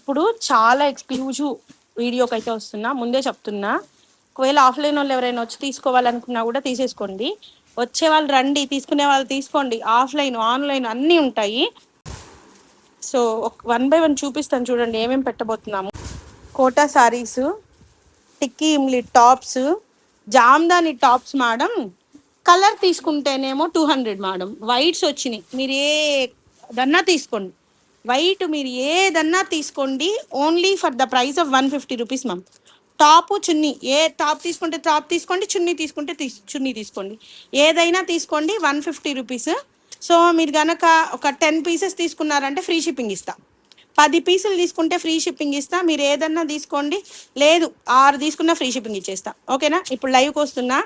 ఇప్పుడు చాలా ఎక్స్క్లూజివ్ వీడియోకి అయితే వస్తున్నా, ముందే చెప్తున్నా. ఒకవేళ ఆఫ్లైన్ వాళ్ళు ఎవరైనా వచ్చి తీసుకోవాలనుకున్నా కూడా తీసేసుకోండి. వచ్చే వాళ్ళు రండి, తీసుకునే వాళ్ళు తీసుకోండి. ఆఫ్లైన్ ఆన్లైన్ అన్నీ ఉంటాయి. సో 1 by 1 చూపిస్తాను చూడండి ఏమేమి పెట్టబోతున్నాము. కోటా సారీస్, టిక్కీ ఇమ్లీ tops, Jamdani tops madam. Colour తీసుకుంటేనేమో 200 మేడం. వైట్స్ వచ్చినాయి, మీరు ఏదన్నా తీసుకోండి. వైట్ మీరు ఏదన్నా తీసుకోండి, only for the price of 150 rupees ma'am. Top చున్నీ, ఏ టాప్ తీసుకుంటే టాప్ తీసుకోండి, చున్నీ తీసుకుంటే చున్నీ తీసుకోండి, ఏదైనా తీసుకోండి 150 రూపీస్. సో మీరు కనుక ఒక 10 పీసెస్ తీసుకున్నారంటే ఫ్రీ షిప్పింగ్ ఇస్తా. 10 పీసులు తీసుకుంటే ఫ్రీ షిప్పింగ్ ఇస్తా. మీరు ఏదన్నా తీసుకోండి, లేదు 6 తీసుకున్నా ఫ్రీ షిప్పింగ్ ఇచ్చేస్తా. ఓకేనా? ఇప్పుడు లైవ్కి వస్తున్నా.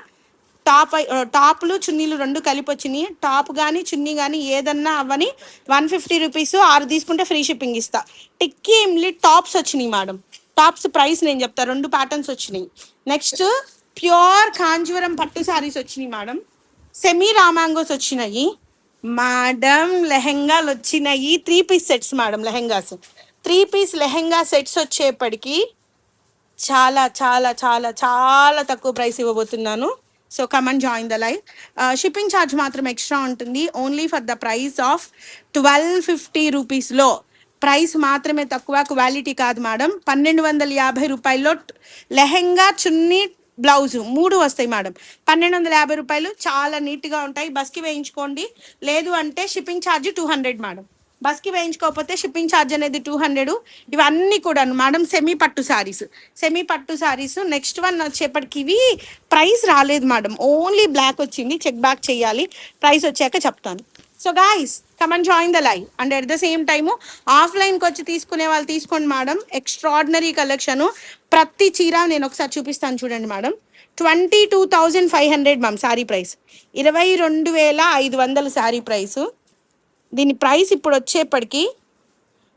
టాప్లు చున్నీలు 2 కలిపి వచ్చినాయి. టాప్ కానీ చున్నీ కానీ ఏదన్నా అవ్వని 150 రూపీస్, 6 తీసుకుంటే ఫ్రీ షిప్పింగ్ ఇస్తా. టిక్కీ ఇమ్లీ టాప్స్ వచ్చినాయి మేడం. టాప్స్ ప్రైస్ నేను చెప్తా. 2 ప్యాటర్న్స్ వచ్చినాయి. నెక్స్ట్ ప్యూర్ కాంజీవరం పట్టు శారీస్ వచ్చినాయి మేడం. సెమీ రామాంగోస్ వచ్చినాయి మేడం. లెహెంగాలు వచ్చినాయి. 3 piece sets madam. Lehengas 3 piece lehenga sets వచ్చేప్పటికి చాలా చాలా చాలా చాలా తక్కువ ప్రైస్ ఇవ్వబోతున్నాను. So come and join the live. Shipping charge మాత్రం ఎక్స్ట్రా ఉంటుంది. Only for the price of 1250 రూపీస్లో. ప్రైస్ మాత్రమే తక్కువ, క్వాలిటీ కాదు మేడం. 1250 రూపాయల్లో లెహెంగా, చున్నీ, బ్లౌజు 3 వస్తాయి మేడం. 1250 రూపాయలు. చాలా నీట్గా ఉంటాయి. బస్కి వేయించుకోండి, లేదు అంటే షిప్పింగ్ ఛార్జ్ 200 మేడం. బస్కి వేయించుకోకపోతే షిప్పింగ్ ఛార్జ్ అనేది 200. ఇవన్నీ కూడా మేడం సెమీ పట్టు శారీస్. నెక్స్ట్ వన్ వచ్చేప్పటికి ఇవి ప్రైస్ రాలేదు మేడం, ఓన్లీ బ్లాక్ వచ్చింది. చెక్ బ్యాక్ చేయాలి, ప్రైస్ వచ్చాక చెప్తాను. So guys come and join the live. And at the same time ఆఫ్లైన్కి వచ్చి తీసుకునే వాళ్ళు తీసుకోండి మేడం. Extraordinary collection. ప్రతి చీర నేను ఒకసారి చూపిస్తాను చూడండి madam. 22,500 ma'am sari price. 22,500 sari price. దీని ప్రైస్ ఇప్పుడు వచ్చేప్పటికి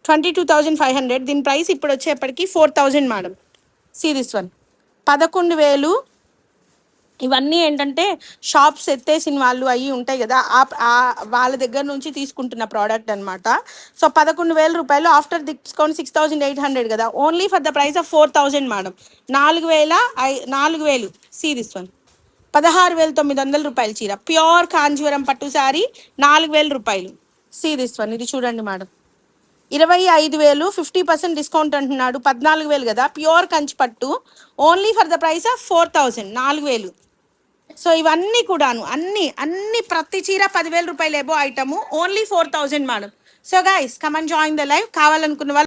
22,500. దీని ప్రైస్ ఇప్పుడు వచ్చేప్పటికి 4,000 మేడం. See this one 11,000. ఇవన్నీ ఏంటంటే షాప్స్ ఎత్తేసిన వాళ్ళు అవి ఉంటాయి కదా, వాళ్ళ దగ్గర నుంచి తీసుకుంటున్న ప్రోడక్ట్ అనమాట. సో 11,000 రూపాయలు. ఆఫ్టర్ డిస్కౌంట్ 6,800 కదా, only for the price of 4,000 madam. 4,000. See this one 16,900 రూపాయల చీర. ప్యూర్ కాంజీవరం పట్టు శారీ 4,000 రూపాయలు. See this one. ఇది చూడండి మేడం. 25,000. 50% డిస్కౌంట్ అంటున్నాడు. 14,000 కదా, ప్యూర్ కంచి పట్టు. Only for the price of 4,000. 4,000. So ఇవన్నీ కూడాను అన్ని ప్రతి చీర 10,000 రూపాయలు above item. Only 4,000 madam. So guys come and join the live. కావాలనుకున్న వాళ్ళు